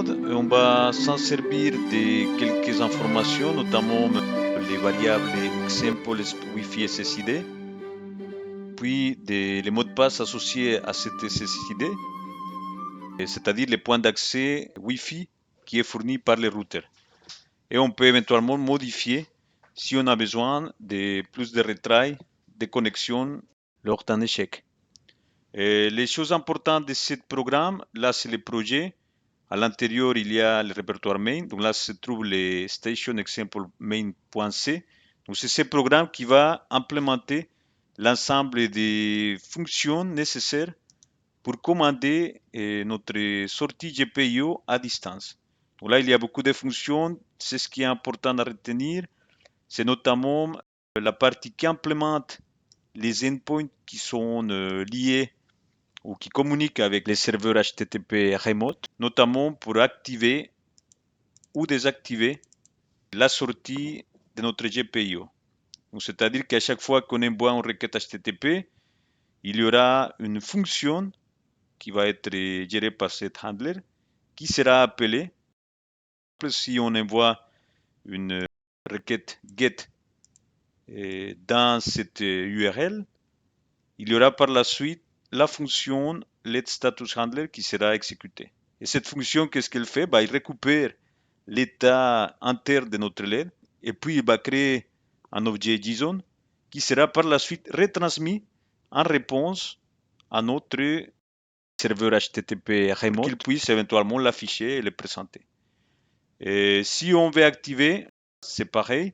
mode, on va s'en servir de quelques informations, notamment les variables example Wi-Fi SSID, puis les mots de passe associés à cette SSID, c'est-à-dire les points d'accès Wi-Fi qui est fourni par les routeurs. Et on peut éventuellement modifier si on a besoin de plus de retrait de connexion lors d'un échec. Les choses importantes de ce programme, là c'est le projet. À l'intérieur, il y a le répertoire main. Donc là se trouve les station example main.c. Donc c'est ce programme qui va implémenter l'ensemble des fonctions nécessaires pour commander notre sortie GPIO à distance. Donc là, il y a beaucoup de fonctions. C'est ce qui est important à retenir. C'est notamment la partie qui implémente les endpoints qui sont liés ou qui communiquent avec les serveurs HTTP remote, notamment pour activer ou désactiver la sortie de notre GPIO. C'est-à-dire qu'à chaque fois qu'on envoie une requête HTTP, il y aura une fonction qui va être gérée par cet handler qui sera appelée. Si on envoie une requête GET dans cette URL, il y aura par la suite la fonction letStatusHandler qui sera exécutée. Et cette fonction, qu'est-ce qu'elle fait? Il récupère l'état interne de notre LED et puis il va créer un objet JSON qui sera par la suite retransmis en réponse à notre serveur HTTP remote pour qu'il puisse éventuellement l'afficher et le présenter. Et si on veut activer, c'est pareil,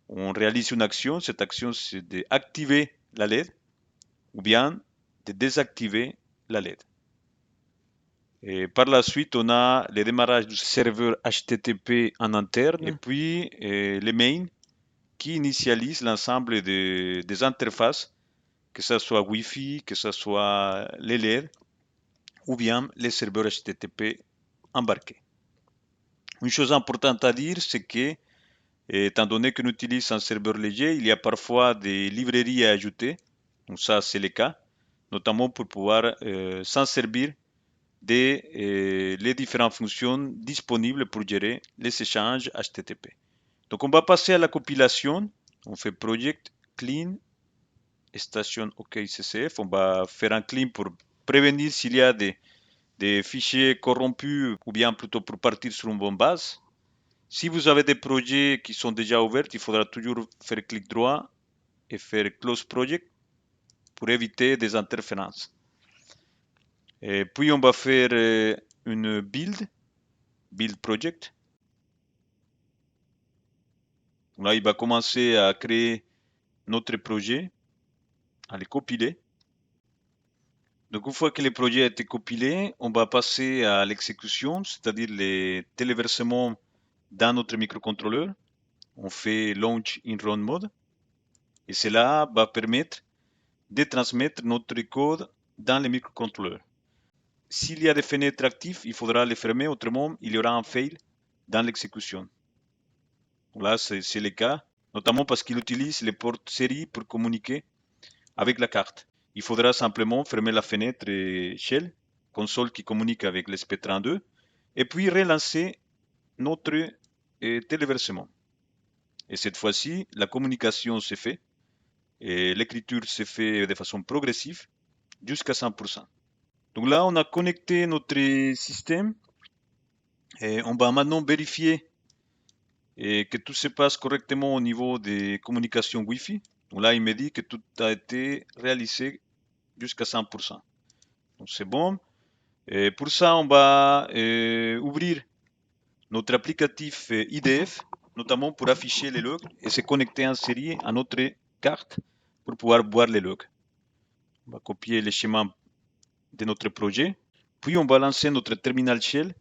on réalise une action. Cette action, c'est d'activer la LED ou bien de désactiver la LED. Et par la suite, on a le démarrage du serveur HTTP en interne et puis les mains qui initialisent l'ensemble des interfaces, que ce soit Wi-Fi, que ce soit les LED ou bien les serveurs HTTP embarqués. Une chose importante à dire, c'est que, étant donné qu'on utilise un serveur léger, il y a parfois des librairies à ajouter. Donc ça, c'est le cas, notamment pour pouvoir s'en servir les différentes fonctions disponibles pour gérer les échanges HTTP. Donc on va passer à la compilation. On fait project clean station OKCCF. On va faire un clean pour prévenir s'il y a des fichiers corrompus ou bien plutôt pour partir sur une bonne base. Si vous avez des projets qui sont déjà ouverts, il faudra toujours faire clic droit et faire close project pour éviter des interférences. Et puis on va faire une build project. Là, il va commencer à créer notre projet, à le compiler. Donc une fois que le projet a été compilé, on va passer à l'exécution, c'est-à-dire les téléversements dans notre microcontrôleur. On fait launch in run mode et cela va permettre de transmettre notre code dans le microcontrôleur. S'il y a des fenêtres actives, il faudra les fermer, autrement il y aura un fail dans l'exécution. Là, c'est le cas, notamment parce qu'il utilise les ports série pour communiquer avec la carte. Il faudra simplement fermer la fenêtre shell, console qui communique avec l'SP32, et puis relancer notre téléversement. Et cette fois-ci, la communication s'est faite et l'écriture s'est faite de façon progressive jusqu'à 100%. Donc là, on a connecté notre système et on va maintenant vérifier que tout se passe correctement au niveau des communications Wi-Fi. Donc là, il me dit que tout a été réalisé jusqu'à 100%. Donc c'est bon. Et pour ça, on va ouvrir notre applicatif IDF, notamment pour afficher les logs et se connecter en série à notre carte pour pouvoir voir les logs. On va copier le schéma de notre projet. Puis on va lancer notre terminal shell.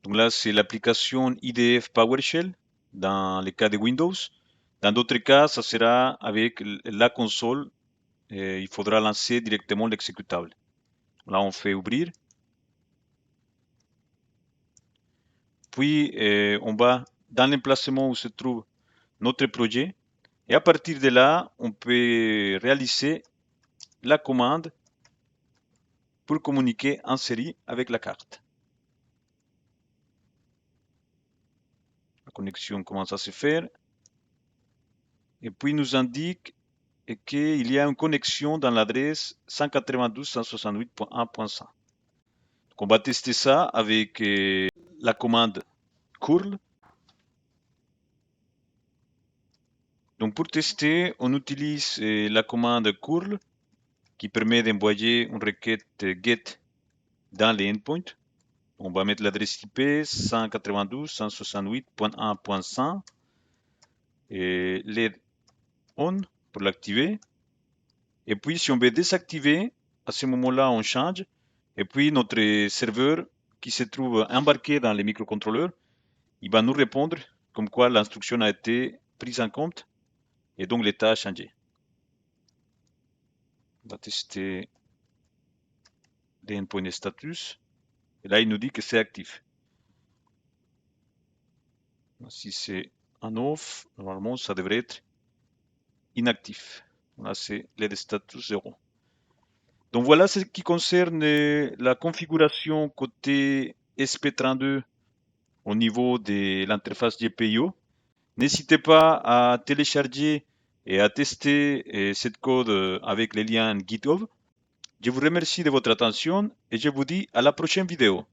Donc là, c'est l'application IDF PowerShell dans le cas de Windows. Dans d'autres cas, ça sera avec la console. Il faudra lancer directement l'exécutable. Là, on fait ouvrir. Puis, on va dans l'emplacement où se trouve notre projet. Et à partir de là, on peut réaliser la commande pour communiquer en série avec la carte. connexion commence à se faire. Et puis, il nous indique qu'il y a une connexion dans l'adresse 192.168.1.100. Donc, on va tester ça avec la commande curl. Donc, pour tester, on utilise la commande curl qui permet d'envoyer une requête get dans les endpoints. On va mettre l'adresse IP 192.168.1.100 et LED on pour l'activer. Et puis, si on veut désactiver, à ce moment-là, on change. Et puis, notre serveur qui se trouve embarqué dans les microcontrôleurs, il va nous répondre comme quoi l'instruction a été prise en compte et donc l'état a changé. On va tester les endpoints de status. Et là, il nous dit que c'est actif. Si c'est en off, normalement, ça devrait être inactif. Là, c'est LED status 0. Donc voilà ce qui concerne la configuration côté SP32 au niveau de l'interface GPIO. N'hésitez pas à télécharger et à tester cette code avec les liens GitHub. Je vous remercie de votre attention et je vous dis à la prochaine vidéo.